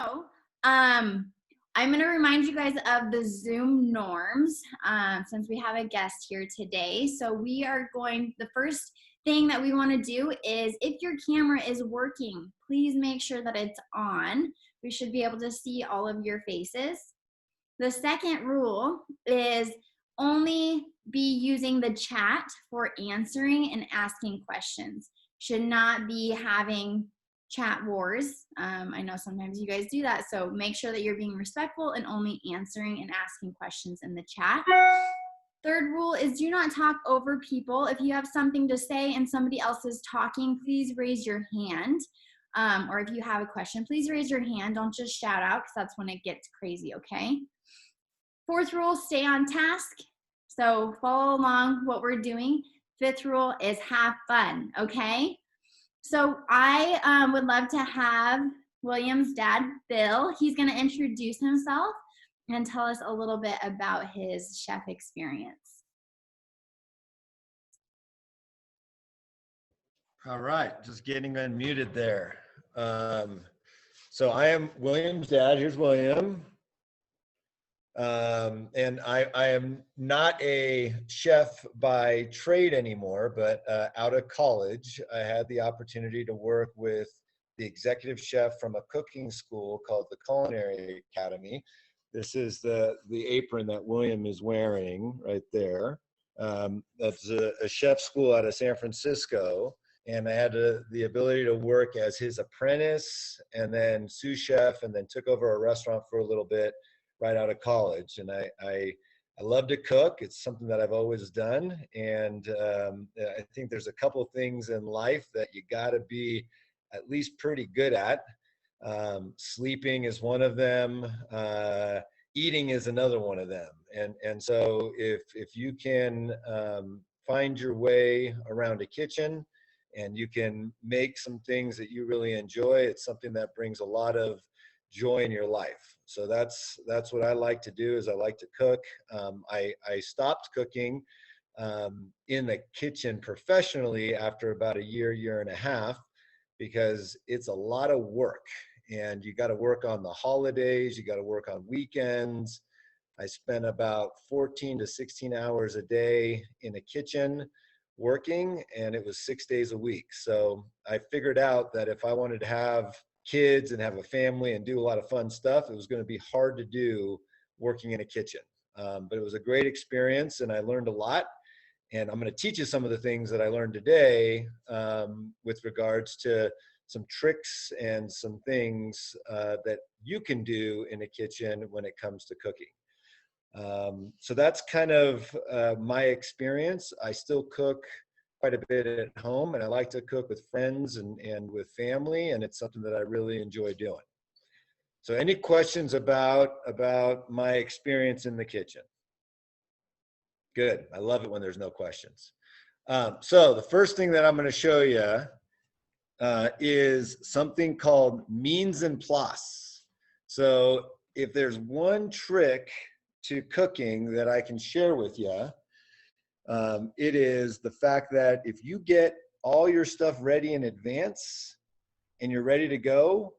So, I'm going to remind you guys of the Zoom norms since we have a guest here today. So the first thing that we want to do is if your camera is working, please make sure that it's on. We should be able to see all of your faces. The second rule is only be using the chat for answering and asking questions. Should not be having chat wars. I know sometimes you guys do that, so make sure that you're being respectful and only answering and asking questions in the chat. Third rule is do not talk over people. If you have something to say and somebody else is talking, please raise your hand. Or if you have a question, please raise your hand. Don't just shout out because that's when it gets crazy, okay? Fourth rule, stay on task. So follow along what we're doing. Fifth rule is have fun, okay? So I would love to have William's dad, Bill. He's gonna introduce himself and tell us a little bit about his chef experience. All right, just getting unmuted there. So I am William's dad. Here's William. And I am not a chef by trade anymore, but out of college, I had the opportunity to work with the executive chef from a cooking school called the Culinary Academy. This is the apron that William is wearing right there. That's a chef school out of San Francisco. And I had the ability to work as his apprentice and then sous chef, and then took over a restaurant for a little bit right out of college. And I love to cook. It's something that I've always done. And I think there's a couple things in life that you got to be at least pretty good at. Sleeping is one of them. Eating is another one of them. And so if you can find your way around a kitchen and you can make some things that you really enjoy, it's something that brings a lot of joy in your life. So that's what I like to do, is I like to cook. I stopped cooking in the kitchen professionally after about a year and a half, because it's a lot of work, and you got to work on the holidays, you got to work on weekends. I spent about 14 to 16 hours a day in the kitchen working, and it was 6 days a week. So I figured out that if I wanted to have kids and have a family and do a lot of fun stuff, it was going to be hard to do working in a kitchen. But it was a great experience, and I learned a lot. And I'm going to teach you some of the things that I learned today with regards to some tricks and some things that you can do in a kitchen when it comes to cooking. So that's kind of my experience. I still cook quite a bit at home, and I like to cook with friends and with family, and it's something that I really enjoy doing. So any questions about my experience in the kitchen? Good. I love it when there's no questions. So the first thing that I'm going to show you is something called means and plus. So if there's one trick to cooking that I can share with you, it is the fact that if you get all your stuff ready in advance and you're ready to go,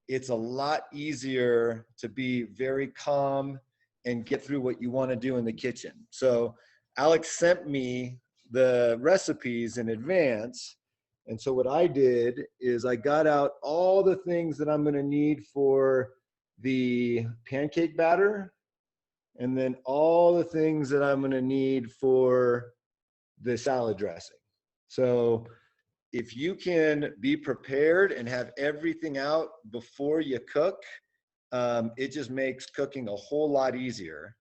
it's a lot easier to be very calm and get through what you want to do in the kitchen. So Alex sent me the recipes in advance. And so what I did is I got out all the things that I'm going to need for the pancake batter, and then all the things that I'm going to need for the salad dressing. So if you can be prepared and have everything out before you cook, it just makes cooking a whole lot easier.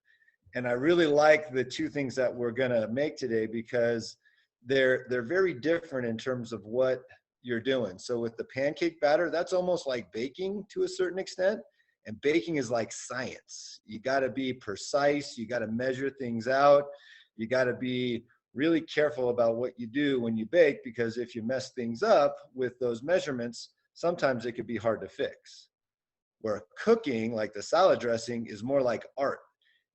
And I really like the two things that we're going to make today, because they're very different in terms of what you're doing. So with the pancake batter, that's almost like baking to a certain extent. And baking is like science. You got to be precise. You got to measure things out. You got to be really careful about what you do when you bake, because if you mess things up with those measurements, sometimes it could be hard to fix. Where cooking, like the salad dressing, is more like art.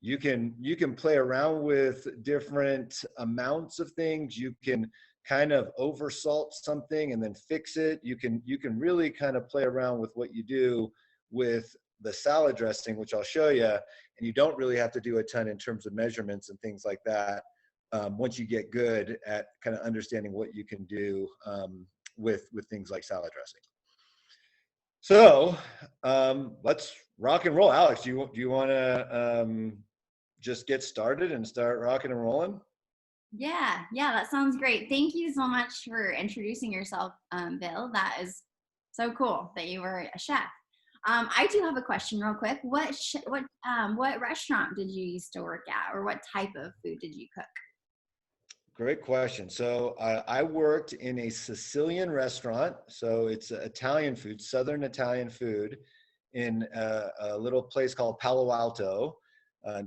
You can play around with different amounts of things. You can kind of oversalt something and then fix it. You can really kind of play around with what you do with the salad dressing, which I'll show you, and you don't really have to do a ton in terms of measurements and things like that. Once you get good at kind of understanding what you can do with things like salad dressing. So let's rock and roll. Alex, do you want to just get started and start rocking and rolling? Yeah, that sounds great. Thank you so much for introducing yourself, Bill. That is so cool that you were a chef. I do have a question real quick. What restaurant did you used to work at, or what type of food did you cook? Great question. So I worked in a Sicilian restaurant. So it's Italian food, Southern Italian food, in a little place called Palo Alto,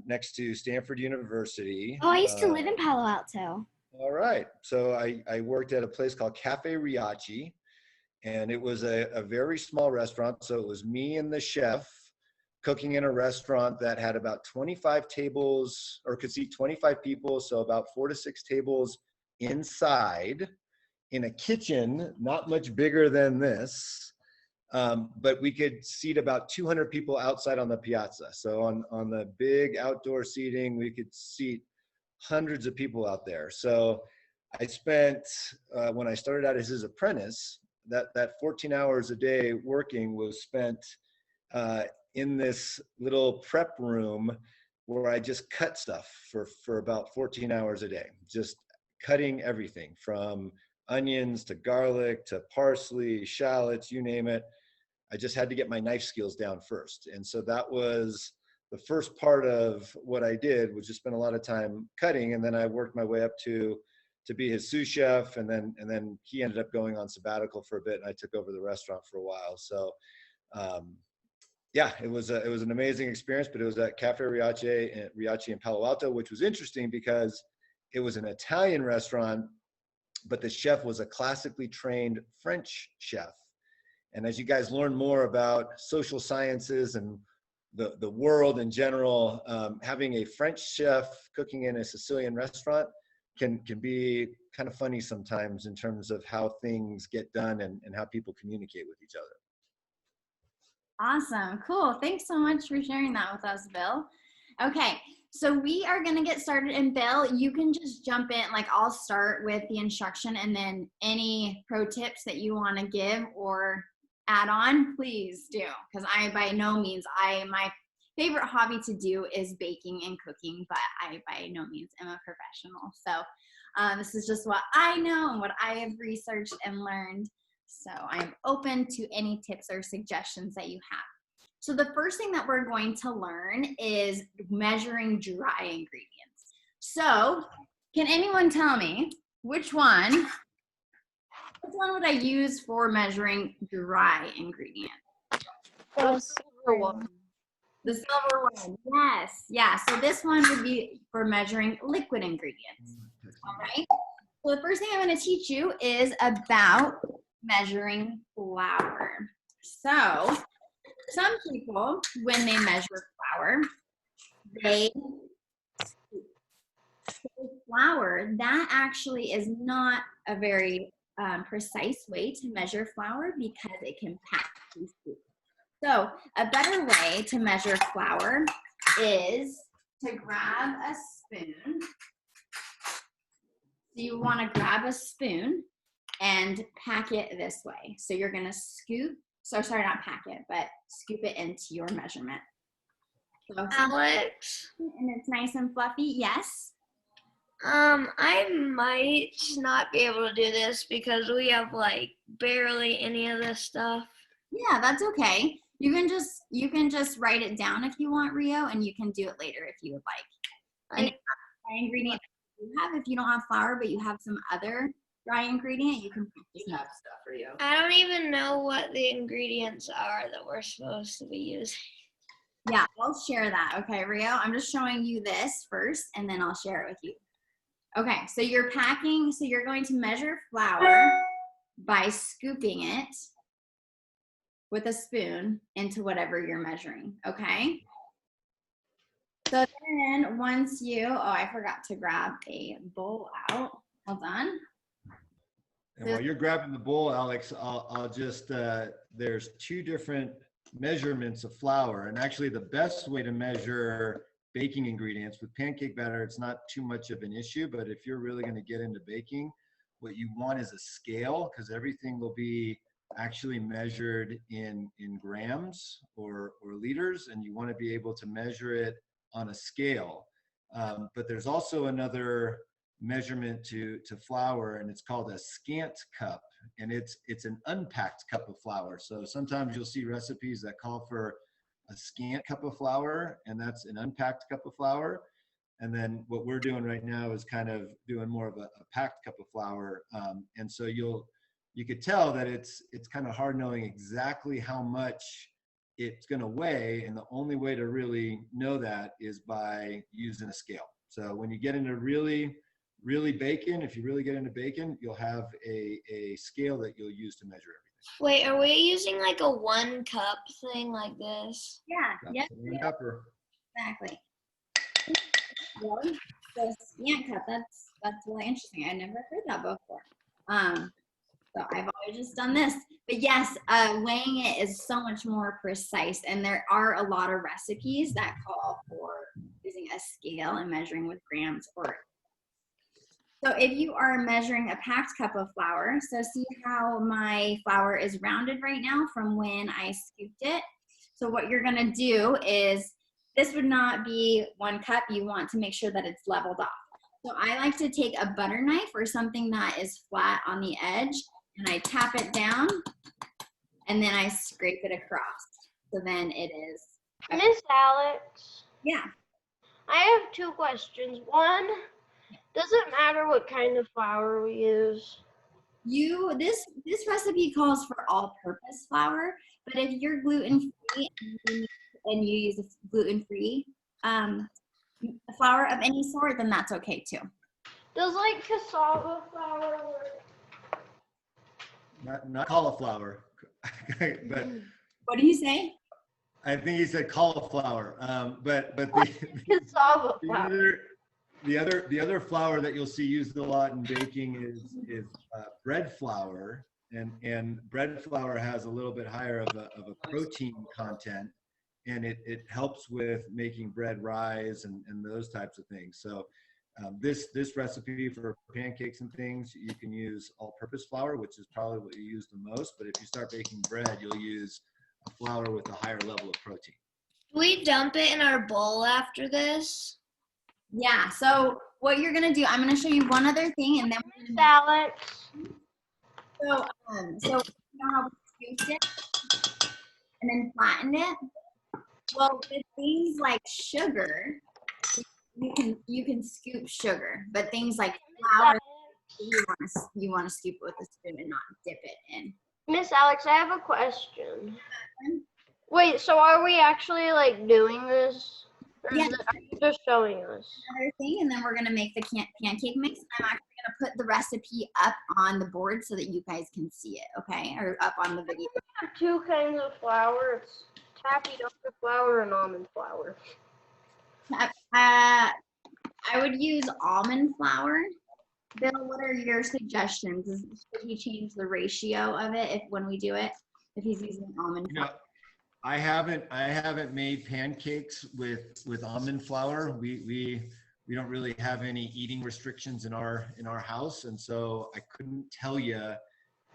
next to Stanford University. Oh, I used to live in Palo Alto. All right. So I worked at a place called Cafe Riachi, and it was a very small restaurant. So it was me and the chef cooking in a restaurant that had about 25 tables, or could seat 25 people. So about 4 to 6 tables inside in a kitchen, not much bigger than this. But we could seat about 200 people outside on the piazza. So on the big outdoor seating, we could seat hundreds of people out there. So I spent, when I started out as his apprentice, that 14 hours a day working was spent in this little prep room where I just cut stuff for about 14 hours a day, just cutting everything from onions to garlic to parsley, shallots, you name it. I just had to get my knife skills down first. And so that was the first part of what I did, was just spend a lot of time cutting. And then I worked my way up to be his sous chef. And then he ended up going on sabbatical for a bit, and I took over the restaurant for a while. So yeah, it was an amazing experience, but it was at Cafe Riachi in Palo Alto, which was interesting because it was an Italian restaurant, but the chef was a classically trained French chef. And as you guys learn more about social sciences and the world in general, having a French chef cooking in a Sicilian restaurant can be kind of funny sometimes in terms of how things get done and how people communicate with each other. Awesome. Cool. Thanks so much for sharing that with us, Bill. Okay. So we are going to get started, and Bill, you can just jump in. Like, I'll start with the instruction, and then any pro tips that you want to give or add on, please do. Because I, by no means, my favorite hobby to do is baking and cooking, but I by no means am a professional. So this is just what I know and what I have researched and learned. So I'm open to any tips or suggestions that you have. So the first thing that we're going to learn is measuring dry ingredients. So can anyone tell me which one would I use for measuring dry ingredients? The silver one. The silver one, yes. Yeah, so this one would be for measuring liquid ingredients. All right. So the first thing I'm going to teach you is about measuring flour. So some people, when they measure flour, they flour. That actually is not a very precise way to measure flour because it can pack through food. So a better way to measure flour is to grab a spoon. So you want to grab a spoon and pack it this way. So you're going to scoop, not pack it, but scoop it into your measurement. So, Alex? And it's nice and fluffy, yes? I might not be able to do this because we have like barely any of this stuff. Yeah, that's okay. You can just write it down if you want, Rio, and you can do it later if you would like. And dry ingredient you have, if you don't have flour, but you have some other dry ingredient, you can have stuff for you. I don't even know what the ingredients are that we're supposed to be using. Yeah, I'll share that. Okay, Rio, I'm just showing you this first, and then I'll share it with you. Okay, so you're going to measure flour by scooping it with a spoon into whatever you're measuring, okay? So then once I forgot to grab a bowl out. Hold on. And while you're grabbing the bowl, Alex, I'll just, there's two different measurements of flour. And actually the best way to measure baking ingredients with pancake batter, it's not too much of an issue, but if you're really going to get into baking, what you want is a scale, because everything will be actually measured in grams or liters, and you want to be able to measure it on a scale. But there's also another measurement to flour, and it's called a scant cup, and it's an unpacked cup of flour. So sometimes you'll see recipes that call for a scant cup of flour, and that's an unpacked cup of flour. And then what we're doing right now is kind of doing more of a packed cup of flour. And so you could tell that it's kind of hard knowing exactly how much it's going to weigh. And the only way to really know that is by using a scale. So when you get into really bacon, if you really get into bacon, you'll have a scale that you'll use to measure everything. Wait, are we using like a 1 cup thing like this? Yeah. Yes. Exactly. Well, the scant cup, that's really interesting. I never heard that before. So I've always just done this. But yes, weighing it is so much more precise, and there are a lot of recipes that call for using a scale and measuring with grams. So if you are measuring a packed cup of flour, so see how my flour is rounded right now from when I scooped it. So what you're gonna do is, this would not be 1 cup. You want to make sure that it's leveled off. So I like to take a butter knife or something that is flat on the edge, and I tap it down, and then I scrape it across. So then it is. Miss Alex, Yeah. I have 2 questions. One, does it matter what kind of flour we use? This recipe calls for all-purpose flour, but if you're gluten-free and you use a gluten-free flour of any sort, then that's okay too. Does like cassava flour work? Not cauliflower, but What do you say? I think he said cauliflower. But Cassava flour. the other flour that you'll see used a lot in baking is bread flour, and bread flour has a little bit higher of a protein content, and it helps with making bread rise and those types of things. So this recipe for pancakes and things, you can use all-purpose flour, which is probably what you use the most. But if you start baking bread, you'll use a flour with a higher level of protein. Do we dump it in our bowl after this? Yeah, so what you're gonna do, I'm gonna show you one other thing, and then we're Miss gonna, Alex, so you know how we scooped it and then flattened it? Well, with things like sugar, you can scoop sugar, but things like flour, you want to scoop it with a spoon and not dip it in. Miss Alex, I have a question. Wait, so are we actually like doing this? Or Yeah. are you just showing us? Another thing, and then we're gonna make the pancake mix. I'm actually gonna put the recipe up on the board so that you guys can see it, okay? Or up on the video. We have 2 kinds of flour. It's taffy donut flour and almond flour. I would use almond flour. Bill, what are your suggestions? Should he change the ratio of it when we do it? If he's using almond flour? I haven't made pancakes with almond flour. We don't really have any eating restrictions in our house, and so I couldn't tell you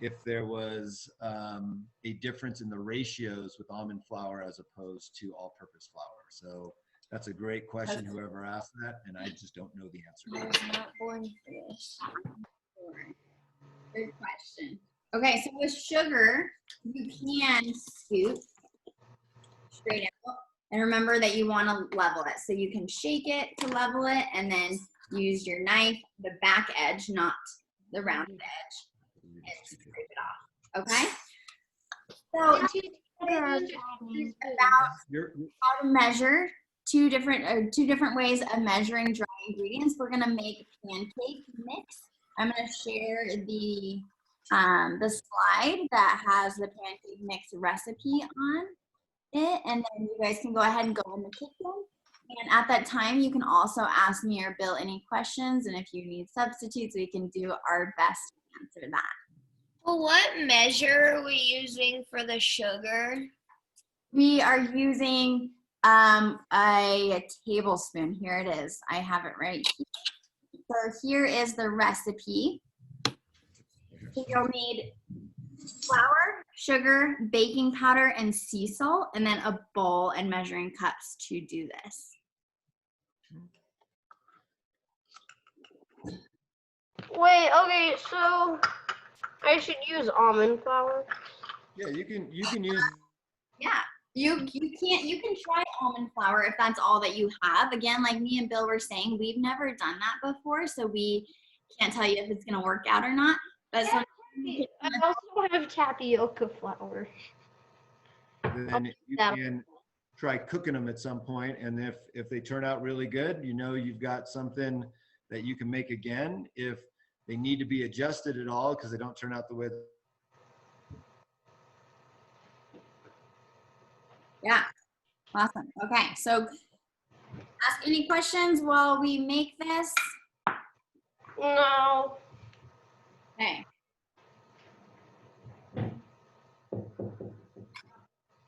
if there was a difference in the ratios with almond flour as opposed to all-purpose flour. So that's a great question, whoever asked that, and I just don't know the answer. I was not born for this. Good question. Okay, so with sugar, you can scoop straight out. And remember that you want to level it. So you can shake it to level it, and then use your knife, the back edge, not the rounded edge, and scrape it off. Okay? So about how to measure two different ways of measuring dry ingredients. We're gonna make pancake mix. I'm gonna share the slide that has the pancake mix recipe on it, and then you guys can go ahead and go in the kitchen. And at that time, you can also ask me or Bill any questions, and if you need substitutes, we can do our best to answer that. Well, what measure are we using for the sugar? We are using a tablespoon. Here it is. I have it right here. So here is the recipe. So you'll need flour, sugar, baking powder, and sea salt, and then a bowl and measuring cups to do this. Wait, okay, so I should use almond flour. Yeah, you can use. Yeah, you can try almond flour if that's all that you have. Again, like me and Bill were saying, we've never done that before, so we can't tell you if it's gonna work out or not. But Yeah, I also have tapioca flour. Then you can try cooking them at some point, and if they turn out really good, you know you've got something that you can make again. If they need to be adjusted at all because they don't turn out the way. yeah, awesome. Okay, so ask any questions while we make this. No. Okay.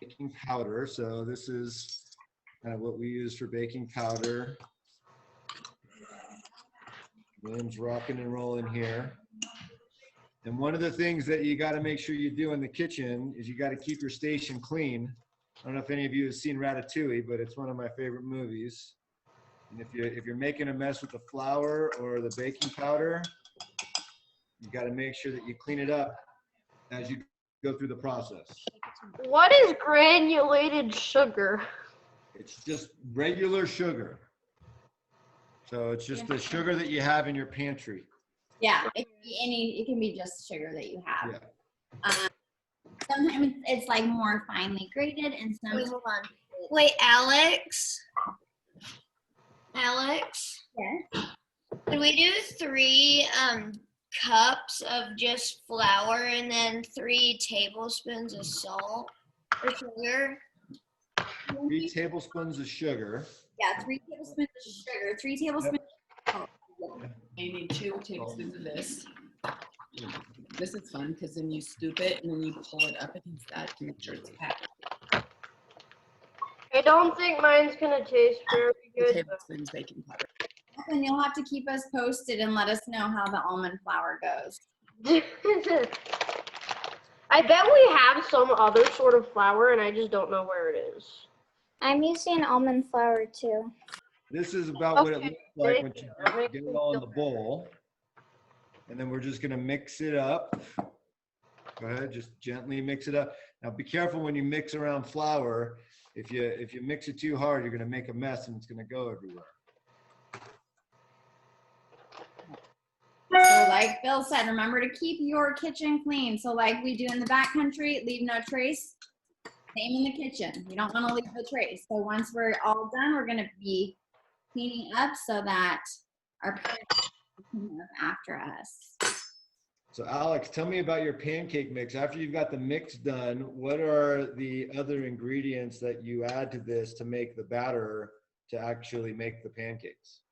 Baking powder. So this is kind of what we use for baking powder. William's rocking and rolling here. And one of the things that you got to make sure you do in the kitchen is you got to keep your station clean. I don't know if any of you have seen Ratatouille, but it's one of my favorite movies. And if you're making a mess with the flour or the baking powder, you got to make sure that you clean it up as you go through the process. What is granulated sugar? It's just regular sugar. So it's just the sugar that you have in your pantry. Yeah, it can be just sugar that you have. Yeah. Sometimes it's like more finely grated, and sometimes. Wait, Alex? Yes. Can we do 3 cups of just flour and then 3 tablespoons of salt or sugar? 3 tablespoons of sugar. Yeah, 3 tablespoons of sugar, 3 tablespoons. Yep. You need 2 tablespoons of this. This is fun because then you scoop it and then you pull it up against that to make sure it's packed. I don't think mine's gonna taste very 2 good. tablespoons baking powder. And you'll have to keep us posted and let us know how the almond flour goes. I bet we have some other sort of flour and I just don't know where it is. I'm using almond flour too. This is about what it Okay, looks like thank when you. you That makes get me it all in feel the bowl. And then we're just gonna mix it up. Go ahead, just gently mix it up. Now be careful when you mix around flour. If you mix it too hard, you're gonna make a mess and it's gonna go everywhere. So like Bill said, remember to keep your kitchen clean. So like we do in the backcountry, leave no trace. Same in the kitchen. You don't want to leave the trace. So once we're all done, we're gonna be cleaning up so that our parents can clean up after us. So Alex, tell me about your pancake mix. After you've got the mix done, what are the other ingredients that you add to this to make the batter to actually make the pancakes?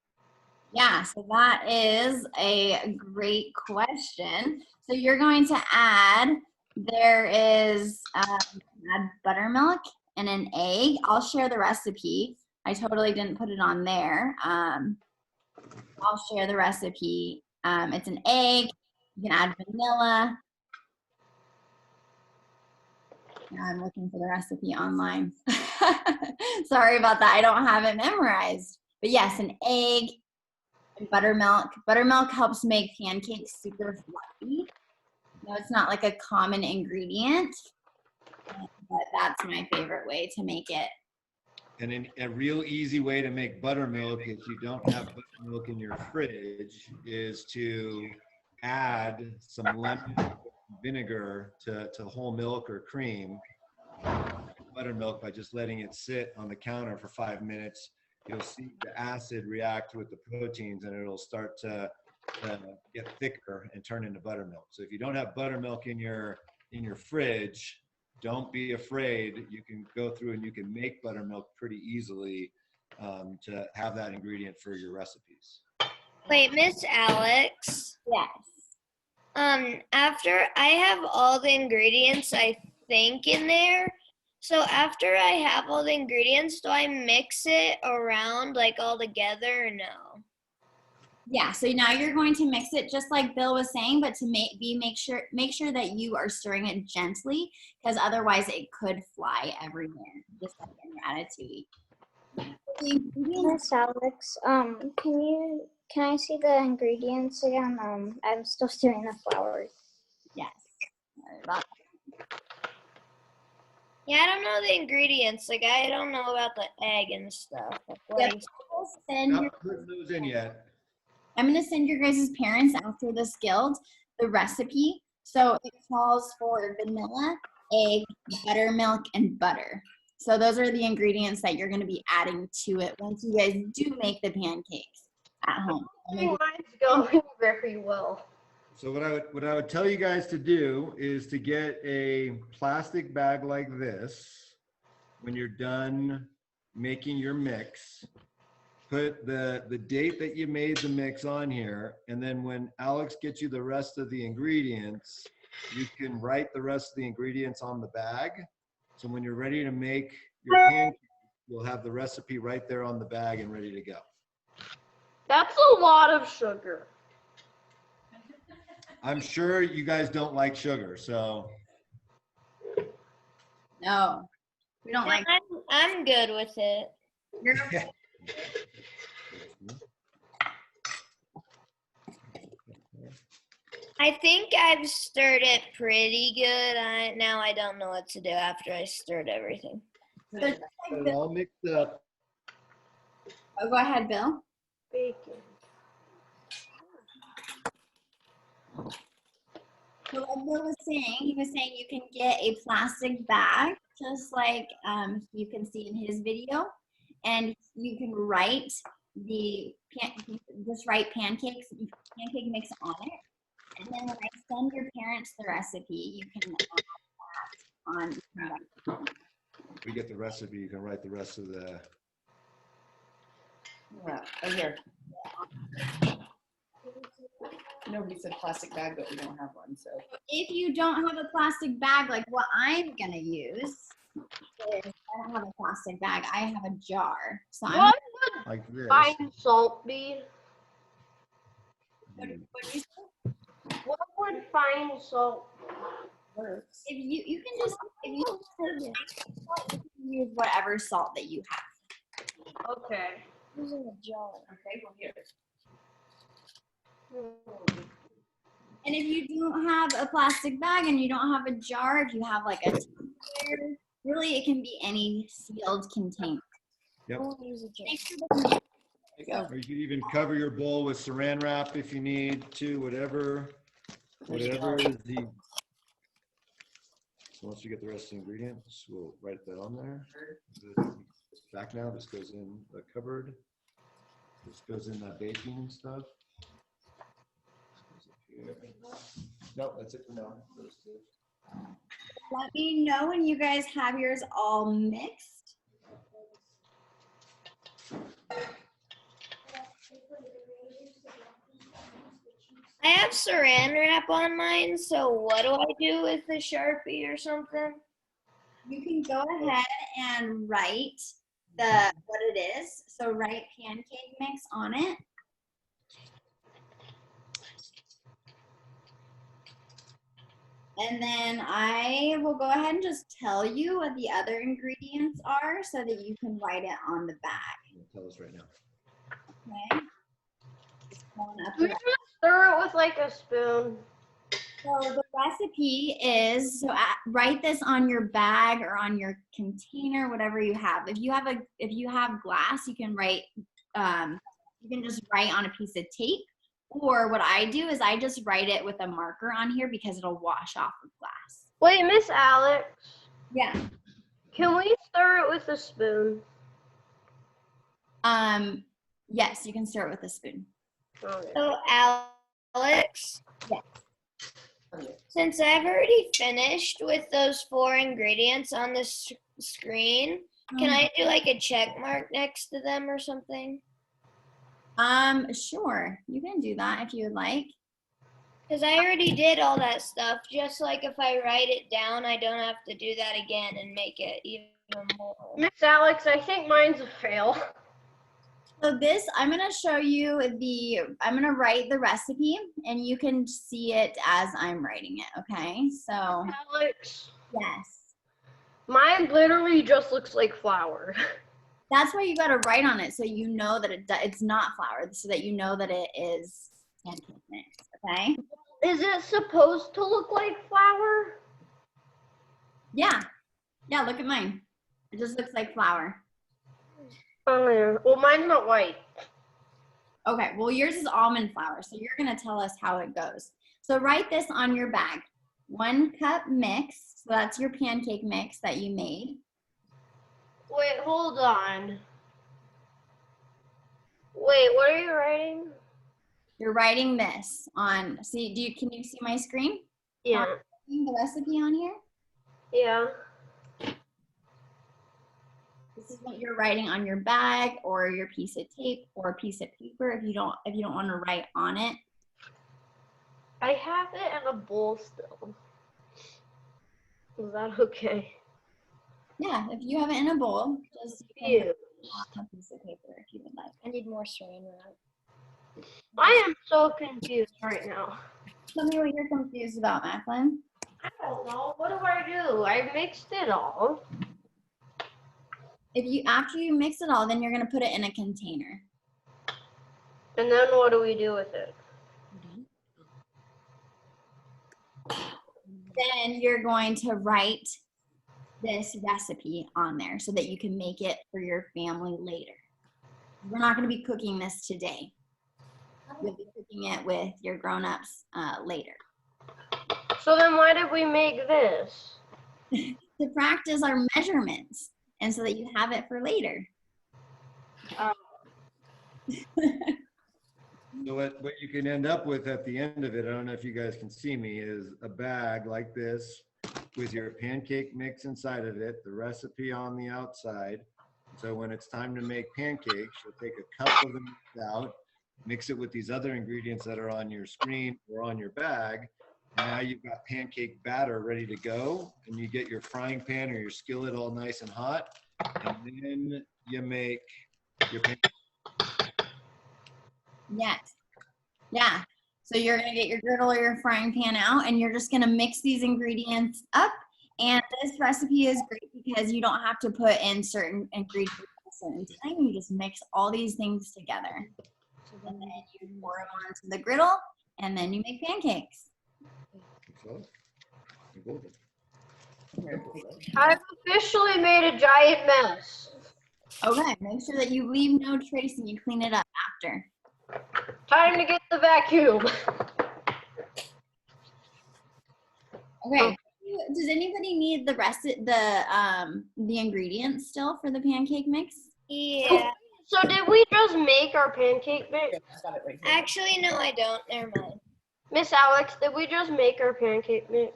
Yeah, so that is a great question. So you're going to add, there is add buttermilk and an egg. I'll share the recipe. I totally didn't put it on there. I'll share the recipe. It's an egg. You can add vanilla. Now I'm looking for the recipe online. Sorry about that. I don't have it memorized. But yes, an egg and buttermilk. Buttermilk helps make pancakes super fluffy. No, it's not like a common ingredient, but that's my favorite way to make it. And a real easy way to make buttermilk if you don't have buttermilk in your fridge is to add some lemon vinegar to whole milk or cream. Buttermilk by just letting it sit on the counter for 5 minutes. You'll see the acid react with the proteins and it'll start to get thicker and turn into buttermilk. So if you don't have buttermilk in your fridge, don't be afraid. You can go through and you can make buttermilk pretty easily to have that ingredient for your recipes. Wait, Miss Alex. Yes. After I have all the ingredients, I think, in there, So after I have all the ingredients, do I mix it around like all together or no? Yeah, so now you're going to mix it just like Bill was saying, but to make sure that you are stirring it gently, because otherwise it could fly everywhere, just like in ratatouille. The ingredients, Miss Alex, can I see the ingredients again? I'm still stirring the flour. yes. Sorry about Yeah, I don't know the ingredients. Like I don't know about the egg and stuff. Like, what Yep. is- Not putting those in yet. I'm going to send your guys' parents after this guild the recipe. So it calls for vanilla, egg, buttermilk, and butter. So those are the ingredients that you're going to be adding to it once you guys do make the pancakes at home. Mine's going very well. So what I would tell you guys to do is to get a plastic bag like this when you're done making your mix. Put the date that you made the mix on here, and then when Alex gets you the rest of the ingredients, you can write the rest of the ingredients on the bag. So when you're ready to make your pancakes, you'll have the recipe right there on the bag and ready to go. That's a lot of sugar. I'm sure you guys don't like sugar, so No, we don't like. I'm good with it. I think I've stirred it pretty good. Now I don't know what to do after I stirred everything. So just like it Bill, all mixed up. oh, go ahead, Bill. Bacon. So like Bill was saying, he was saying you can get a plastic bag, just like you can see in his video, and you can write just write pancake mix on it, and then when I send your parents the recipe, you can add that on. If we get the recipe, you can write the rest of the. Well, oh, here. Nobody said plastic bag, but we don't have one, so. If you don't have a plastic bag like what I'm gonna use, is I don't have a plastic bag. I have a jar. So I'm. What Like this. would fine salt be? What you What would fine salt? Works. If you can just you can use whatever salt that you have. Okay. Using a jar. Okay, well here. And if you don't have a plastic bag and you don't have a jar, if you have like a Tupperware, really it can be any sealed container. Yep. I'll use a jar. Make sure that There you go. Or you could even cover your bowl with saran wrap if you need to, whatever is the. So once you get the rest of the ingredients, we'll write that on there. It's back now. This goes in the cupboard. This goes in that baking stuff. No, that's it for now. let me know when you guys have yours all mixed. I have saran wrap on mine, so what do I do with the Sharpie or something? You can go ahead and write what it is. So write pancake mix on it. And then I will go ahead and just tell you what the other ingredients are so that you can write it on the bag. Tell us right now. Okay. Just pulling up We the just stir it with like a spoon. So the recipe is, write this on your bag or on your container, whatever you have. If you have glass, you can write, you can just write on a piece of tape. Or what I do is I just write it with a marker on here because it'll wash off with glass. Wait, Miss Alex, Yeah. can we stir it with a spoon? Yes, you can stir it with a spoon. Okay. So Alex, Yes. since I've already finished with those 4 ingredients on the screen, can I do like a check mark next to them or something? Sure. You can do that if you would like. Because I already did all that stuff. Just like if I write it down, I don't have to do that again and make it even more. Miss Alex, I think mine's a fail. So this, I'm gonna show you I'm gonna write the recipe and you can see it as I'm writing it, okay? So, Alex, yes. mine literally just looks like flour. That's why you gotta write on it so you know that it's not flour, so that you know that it is pancake mix, okay? Is it supposed to look like flour? Yeah, yeah, look at mine. It just looks like flour. Oh, yeah. Well, mine's not white. Okay, well yours is almond flour, so you're gonna tell us how it goes. So write this on your bag. 1 cup mix, so that's your pancake mix that you made. Wait, hold on. Wait, what are you writing? You're writing this on, see, can you see my screen? Yeah. The recipe on here? Yeah. This is what you're writing on your bag or your piece of tape or a piece of paper if you don't want to write on it. I have it in a bowl still. Is that okay? Yeah, if you have it in a bowl, just Ew. on a piece of paper if you would like. I need more saran wrap. I am so confused right now. Tell me what you're confused about, Macklin. I don't know. What do I do? I mixed it all. After you mix it all, then you're gonna put it in a container. And then what do we do with it? Then you're going to write this recipe on there so that you can make it for your family later. We're not going to be cooking this today. You'll be cooking it with your grown-ups later. So then why did we make this? To practice our measurements and so that you have it for later. So what you can end up with at the end of it, I don't know if you guys can see me, is a bag like this with your pancake mix inside of it, the recipe on the outside. So when it's time to make pancakes, you'll take a cup of the mix out, mix it with these other ingredients that are on your screen or on your bag. And now you've got pancake batter ready to go, and you get your frying pan or your skillet all nice and hot, and then you make your pancake. Yes. Yeah. So you're going to get your griddle or your frying pan out and you're just going to mix these ingredients up. And this recipe is great because you don't have to put in certain ingredients at a certain time. You just mix all these things together. And then you pour them onto the griddle and then you make pancakes. I've officially made a giant mess. Okay. Make sure that you leave no trace and you clean it up after. Time to get the vacuum. Okay. Does anybody need the rest of the ingredients still for the pancake mix? Yeah. So did we just make our pancake mix? I got it right here. Actually, no, I don't. Never mind. Miss Alex, did we just make our pancake mix?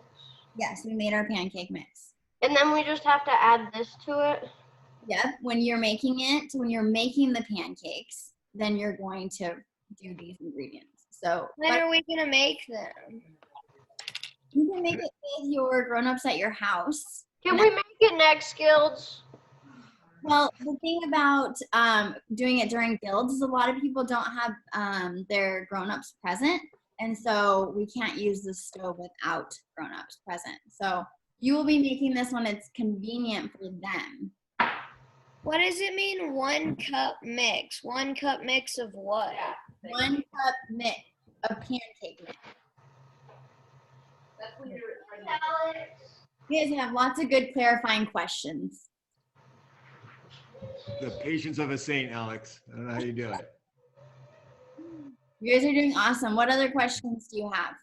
Yes, we made our pancake mix. And then we just have to add this to it? Yep. When you're making the pancakes, then you're going to do these ingredients. So When are we gonna make them? you can make it with your grown-ups at your house. Can we make it next, Guilds? Well, the thing about doing it during guilds is a lot of people don't have their grown-ups present, and so we can't use the stove without grown-ups present. So you will be making this when it's convenient for them. What does it mean, 1 cup mix? 1 cup mix of what? 1 cup mix of pancake mix. That's when you're You guys have lots of good clarifying questions. The patience of a saint, Alex. I don't know how you do it. You guys are doing awesome. What other questions do you have?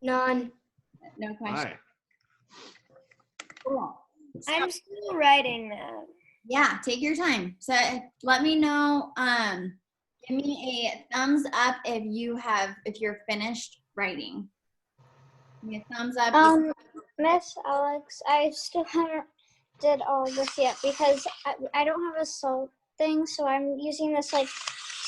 None. No All questions. right. Cool. So, I'm still writing that. yeah, take your time. So let me know. Give me a thumbs up if you're finished writing. Give me a thumbs up. Miss Alex, I still haven't did all this yet because I don't have a salt thing, so I'm using this like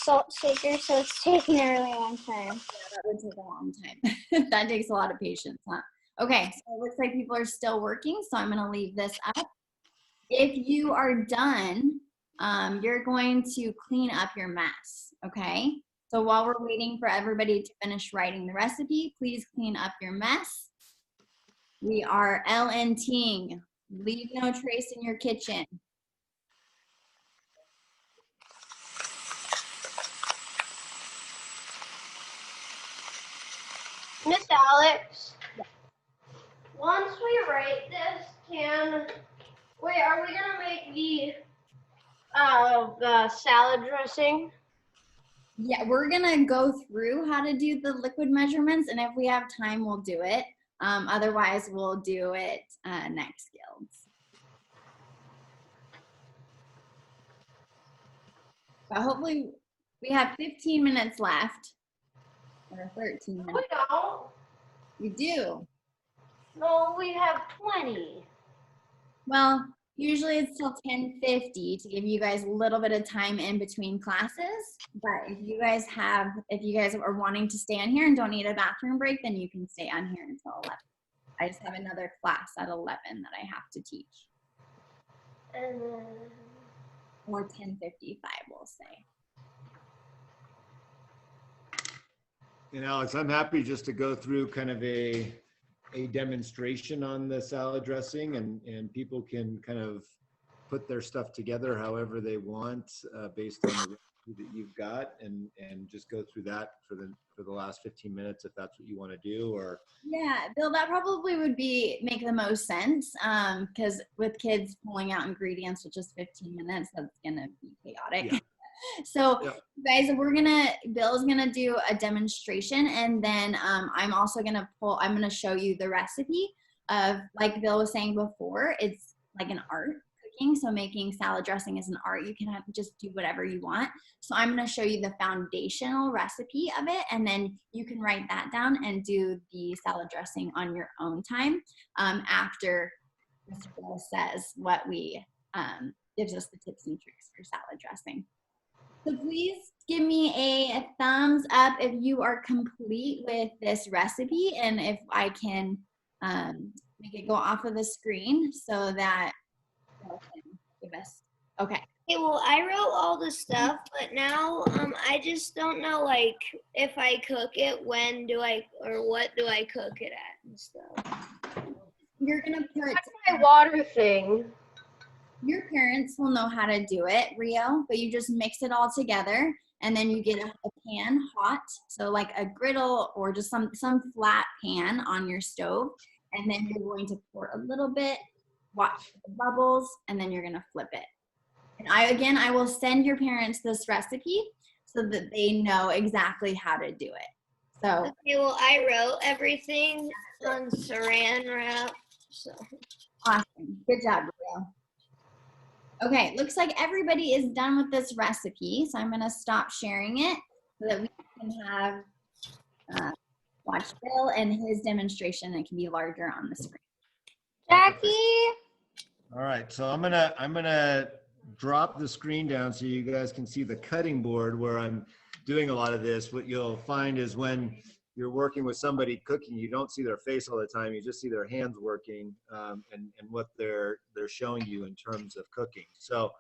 salt shaker, so it's taking a really long time. Yeah, that would take a long time. That takes a lot of patience, huh? Okay, so it looks like people are still working, so I'm gonna leave this up. If you are done, you're going to clean up your mess, okay? So while we're waiting for everybody to finish writing the recipe, please clean up your mess. We are LNTing. Leave no trace in your kitchen. Miss Alex, once we write this, are we gonna make the salad dressing? Yeah, we're gonna go through how to do the liquid measurements, and if we have time, we'll do it. Otherwise, we'll do it next Guilds. But hopefully, we have 15 minutes left, or 13 minutes. We don't. We do. No, we have 20. Well, usually it's till 10:50 to give you guys a little bit of time in between classes. But if you guys are wanting to stay on here and don't need a bathroom break, then you can stay on here until 11. I just have another class at 11 that I have to teach. And Or 10:55, we'll say. And Alex, I'm happy just to go through kind of a demonstration on the salad dressing, and people can kind of put their stuff together however they want based on the recipe that you've got, and just go through that for the last 15 minutes if that's what you want to do. Or Yeah, Bill, that probably would make the most sense because with kids pulling out ingredients with just 15 minutes, that's gonna be chaotic. Yeah. So Yeah. guys, Bill's gonna do a demonstration, and then I'm also gonna I'm gonna show you the recipe of, like Bill was saying before, it's like an art cooking. So making salad dressing is an art. You can just do whatever you want. So I'm gonna show you the foundational recipe of it, and then you can write that down and do the salad dressing on your own time after Mr. Bill says what gives us the tips and tricks for salad dressing. So please give me a thumbs up if you are complete with this recipe, and if I can make it go off of the screen so that you can give us. Okay. Okay, well, I wrote all the stuff, but now I just don't know, like, if I cook it, what do I cook it at and stuff. You're gonna put. that's my water thing. Your parents will know how to do it, Rio, but you just mix it all together, and then you get a pan hot, so like a griddle or just some flat pan on your stove, and then you're going to pour a little bit, watch the bubbles, and then you're gonna flip it. And I will send your parents this recipe so that they know exactly how to do it. So Okay, well, I wrote everything on saran wrap, so. awesome, good job, Rio. Okay, looks like everybody is done with this recipe, so I'm gonna stop sharing it so that we can have watch Bill and his demonstration. It can be larger on the screen. Jackie? all right, so I'm gonna drop the screen down so you guys can see the cutting board where I'm doing a lot of this. What you'll find is when you're working with somebody cooking, you don't see their face all the time. You just see their hands working and what they're showing you in terms of cooking. So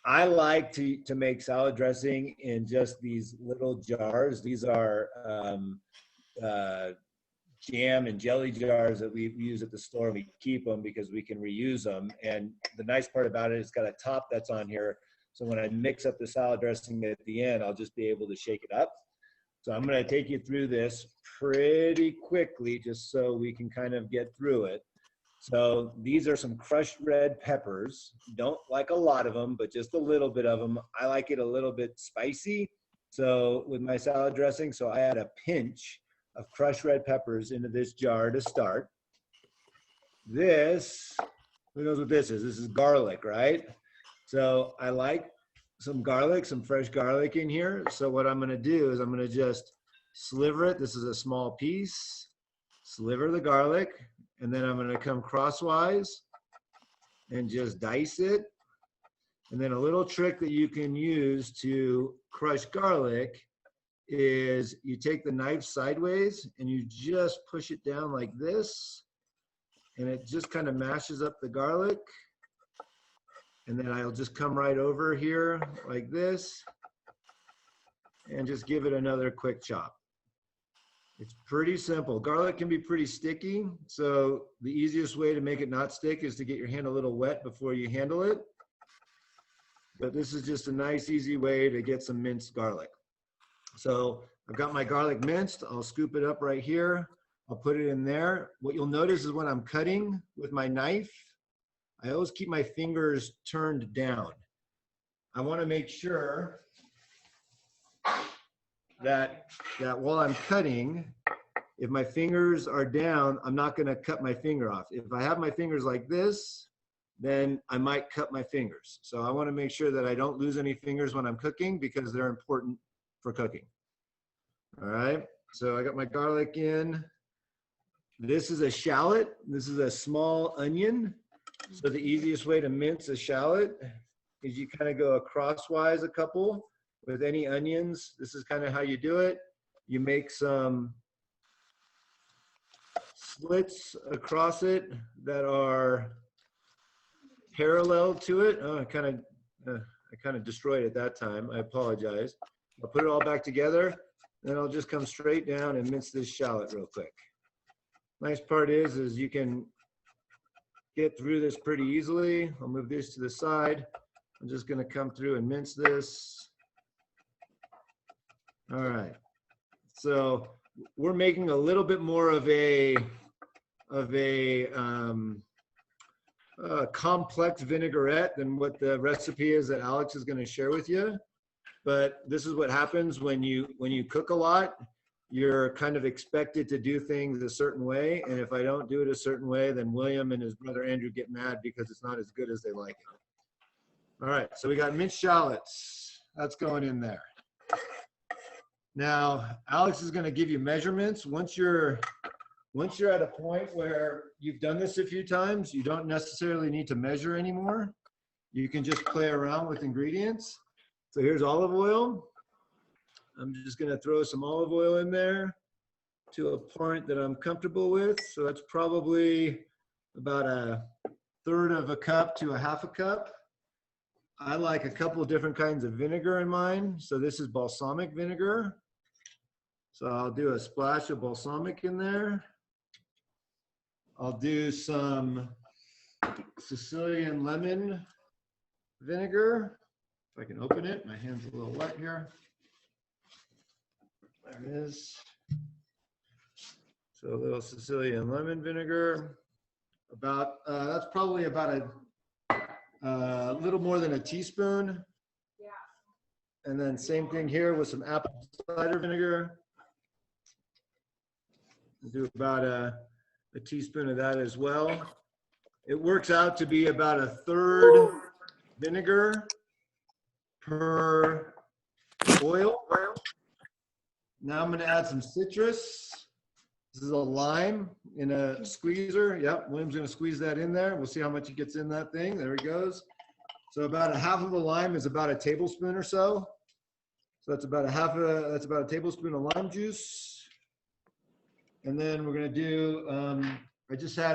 I like to make salad dressing in just these little jars. These are jam and jelly jars that we use at the store. We keep them because we can reuse them. And the nice part about it, it's got a top that's on here. So when I mix up the salad dressing at the end, I'll just be able to shake it up. So I'm going to take you through this pretty quickly just so we can kind of get through it. So these are some crushed red peppers. Don't like a lot of them, but just a little bit of them. I like it a little bit spicy. So with my salad dressing, so I add a pinch of crushed red peppers into this jar to start. This, who knows what this is? This is garlic, right? So I like some garlic, some fresh garlic in here. So what I'm gonna do is I'm gonna just sliver it. This is a small piece. Sliver the garlic, and then I'm gonna come crosswise and just dice it. And then a little trick that you can use to crush garlic is you take the knife sideways and you just push it down like this, and it just kind of mashes up the garlic. And then I'll just come right over here like this and just give it another quick chop. It's pretty simple. Garlic can be pretty sticky, so the easiest way to make it not stick is to get your hand a little wet before you handle it. But this is just a nice, easy way to get some minced garlic. So I've got my garlic minced. I'll scoop it up right here. I'll put it in there. What you'll notice is when I'm cutting with my knife, I always keep my fingers turned down. I want to make sure that while I'm cutting, if my fingers are down, I'm not going to cut my finger off. If I have my fingers like this, then I might cut my fingers. So I want to make sure that I don't lose any fingers when I'm cooking because they're important for cooking. All right, so I got my garlic in. This is a shallot. This is a small onion. So the easiest way to mince a shallot is you kind of go crosswise a couple with any onions. This is kind of how you do it. You make some slits across it that are parallel to it. Oh, I kind of destroyed it that time. I apologize. I'll put it all back together, then I'll just come straight down and mince this shallot real quick. Nice part is you can get through this pretty easily. I'll move this to the side. I'm just going to come through and mince this. All right. So we're making a little bit more of a complex vinaigrette than what the recipe is that Alex is going to share with you. But this is what happens when you cook a lot. You're kind of expected to do things a certain way, and if I don't do it a certain way, then William and his brother Andrew get mad because it's not as good as they like it. All right, so we got minced shallots. That's going in there. Now, Alex is going to give you measurements. Once you're at a point where you've done this a few times, you don't necessarily need to measure anymore. You can just play around with ingredients. So here's olive oil. I'm just going to throw some olive oil in there to a point that I'm comfortable with. So that's probably about 1/3 of a cup to a 1/2 a cup. I like a couple of different kinds of vinegar in mine. So this is balsamic vinegar. So I'll do a splash of balsamic in there. I'll do some Sicilian lemon vinegar. If I can open it, my hand's a little wet here. There it is. So a little Sicilian lemon vinegar. That's probably about a little more than a teaspoon. And then same thing here with some apple cider vinegar. Do about a teaspoon of that as well. It works out to be about 1/3 vinegar per oil. Now I'm going to add some citrus. This is a lime in a squeezer. Yep, William's going to squeeze that in there. We'll see how much he gets in that thing. There he goes. So about 1/2 of a lime is about a tablespoon or so. So that's about a tablespoon of lime juice. And then we're going to do,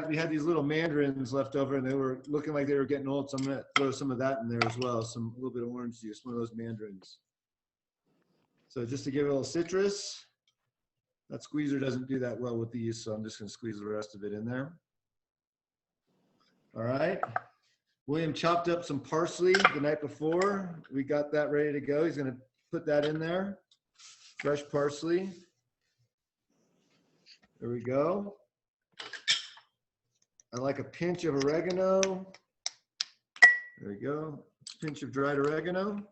we had these little mandarins left over and they were looking like they were getting old. So I'm going to throw some of that in there as well. A little bit of orange juice, one of those mandarins. So just to give it a little citrus. That squeezer doesn't do that well with these, so I'm just going to squeeze the rest of it in there. All right. William chopped up some parsley the night before. We got that ready to go. He's going to put that in there. Fresh parsley. There we go. I like a pinch of oregano. There we go. Pinch of dried oregano.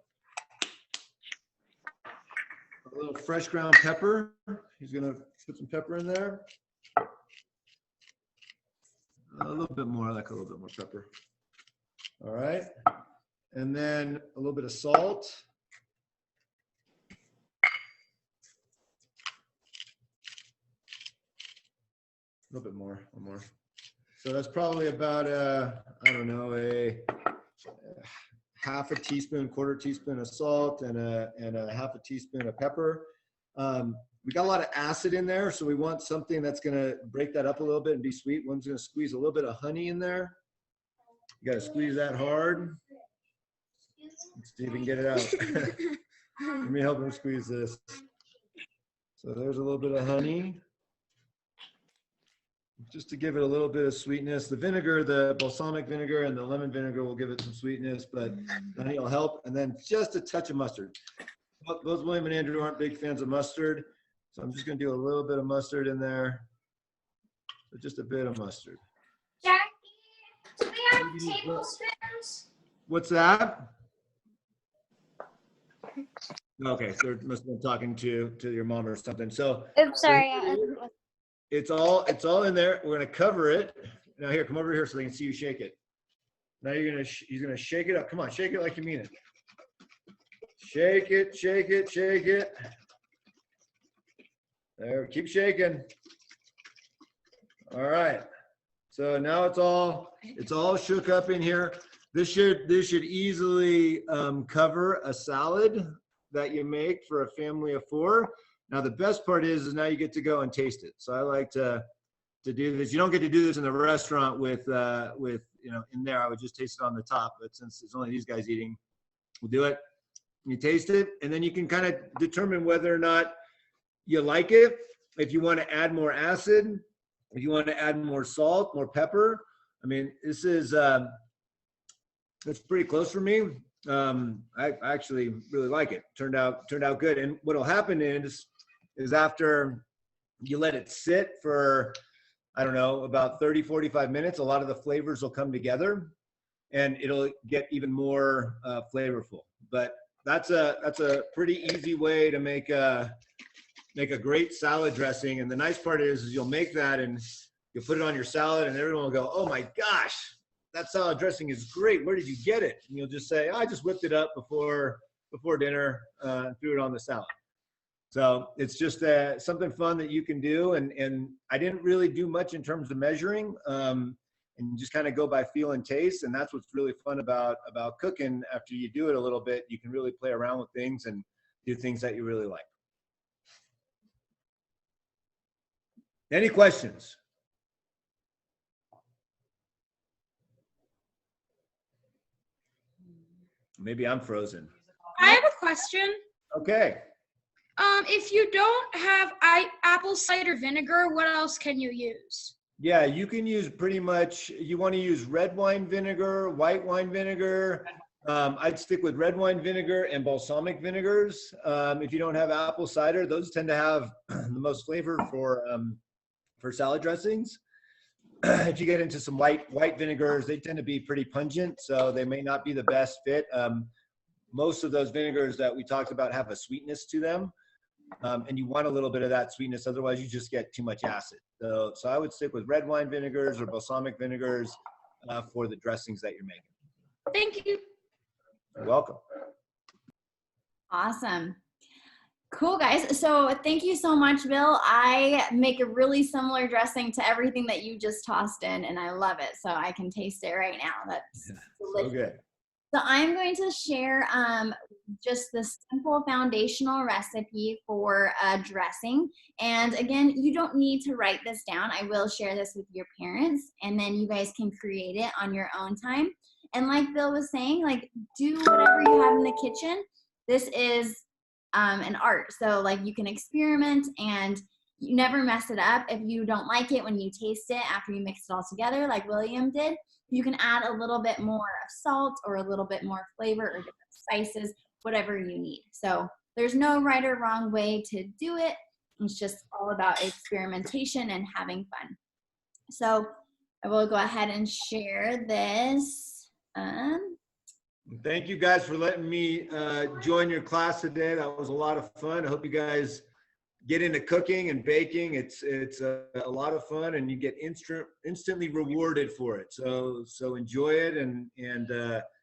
A little fresh ground pepper. He's going to put some pepper in there. A little bit more. I like a little bit more pepper. All right. And then a little bit of salt. A little bit more, one more. So that's probably about, I don't know, a half a teaspoon, quarter teaspoon of salt, and a half a teaspoon of pepper. We got a lot of acid in there, so we want something that's gonna break that up a little bit and be sweet. One's gonna squeeze a little bit of honey in there. You gotta squeeze that hard. Let's see if we can get it out. Let me help him squeeze this. So there's a little bit of honey. Just to give it a little bit of sweetness. The vinegar, the balsamic vinegar and the lemon vinegar will give it some sweetness, but honey will help. And then just a touch of mustard. Both William and Andrew aren't big fans of mustard, so I'm just gonna do a little bit of mustard in there. So just a bit of mustard. Jackie, do we have tablespoons? What's that? Okay, so they must have been talking to your mom or something. So Oops, sorry. it's all in there. We're gonna cover it. Now here, come over here so they can see you shake it. Now he's gonna shake it up. Come on, shake it like you mean it. Shake it, shake it, shake it. There, keep shaking. All right. So now it's all shook up in here. This should easily cover a salad that you make for a family of 4. Now the best part is now you get to go and taste it. So I like to do this. You don't get to do this in the restaurant with in there. I would just taste it on the top, but since it's only these guys eating, we'll do it. You taste it, and then you can kind of determine whether or not you like it. If you want to add more acid, if you want to add more salt, more pepper. I mean, this is it's pretty close for me. I actually really like it. Turned out good. And what'll happen is after you let it sit for, I don't know, about 30, 45 minutes, a lot of the flavors will come together and it'll get even more flavorful. But that's a pretty easy way to make a great salad dressing. And the nice part is you'll make that and you'll put it on your salad and everyone will go, oh my gosh, that salad dressing is great. Where did you get it? And you'll just say, I just whipped it up before dinner and threw it on the salad. So it's just something fun that you can do. And I didn't really do much in terms of measuring. And you just kind of go by feel and taste. And that's what's really fun about cooking. After you do it a little bit, you can really play around with things and do things that you really like. Any questions? Maybe I'm frozen. I have a question. Okay. If you don't have apple cider vinegar, what else can you use? Yeah, you can use pretty much, you want to use red wine vinegar, white wine vinegar. I'd stick with red wine vinegar and balsamic vinegars. If you don't have apple cider, those tend to have the most flavor for salad dressings. If you get into some white vinegars, they tend to be pretty pungent, so they may not be the best fit. Most of those vinegars that we talked about have a sweetness to them, and you want a little bit of that sweetness, otherwise you just get too much acid. So I would stick with red wine vinegars or balsamic vinegars for the dressings that you're making. Thank you. You're welcome. Awesome. Cool, guys. So thank you so much, Bill. I make a really similar dressing to everything that you just tossed in, and I love it. So I can taste it right now. That's delicious. So good. So I'm going to share just the simple foundational recipe for a dressing. And again, you don't need to write this down. I will share this with your parents, and then you guys can create it on your own time. And like Bill was saying, like, do whatever you have in the kitchen. This is an art. So like you can experiment and you never mess it up. If you don't like it when you taste it after you mix it all together, like William did, you can add a little bit more of salt or a little bit more flavor or different spices, whatever you need. So there's no right or wrong way to do it. It's just all about experimentation and having fun. So I will go ahead and share this. Thank you guys for letting me join your class today. That was a lot of fun. I hope you guys get into cooking and baking. It's a lot of fun, and you get instantly rewarded for it. So enjoy it and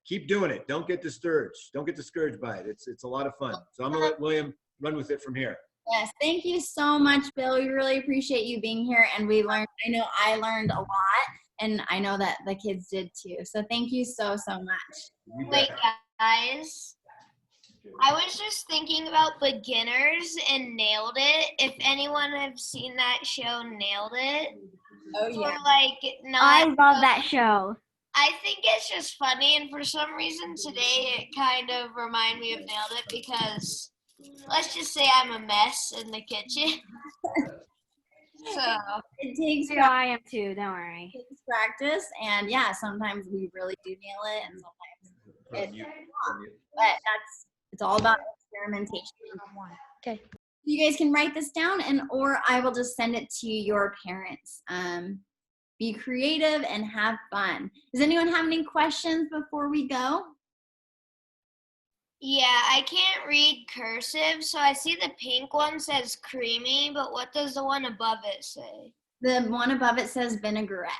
keep doing it. Don't get discouraged. Don't get discouraged by it. It's a lot of fun. So I'm gonna let William run with it from here. Yes, thank you so much, Bill. We really appreciate you being here, and we learned. I know I learned a lot. And I know that the kids did too. So thank you so much. Wait, Guys, I was just thinking about Beginners and Nailed It. If anyone have seen that show, Nailed It, Oh or yeah. like I not. love that show. I think it's just funny, and for some reason today it kind of reminded me of Nailed It because let's just say I'm a mess in the kitchen. So It takes So I am too. Don't worry. practice, and yeah, sometimes we really do nail it, and sometimes it's wrong. But it's all about experimentation. Okay. You guys can write this down, and or I will just send it to your parents. Be creative and have fun. Does anyone have any questions before we go? yeah, I can't read cursive, so I see the pink one says creamy, but what does the one above it say? The one above it says vinaigrette.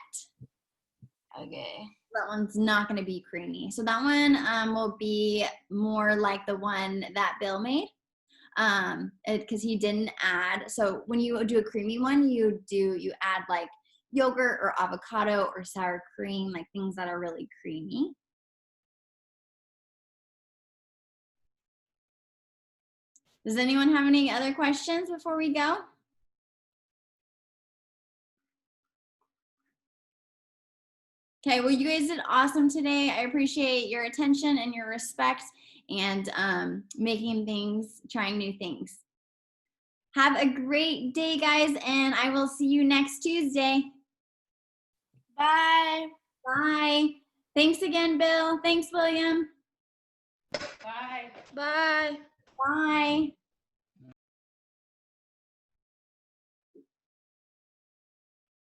Okay. That one's not going to be creamy. So that one will be more like the one that Bill made, because he didn't add. So when you do a creamy one, you add like yogurt or avocado or sour cream, like things that are really creamy. Does anyone have any other questions before we go? Okay, well, you guys did awesome today. I appreciate your attention and your respect and making things, trying new things. Have a great day, guys, and I will see you next Tuesday. Bye. Bye. Thanks again, Bill. Thanks, William. Bye. Bye. Bye.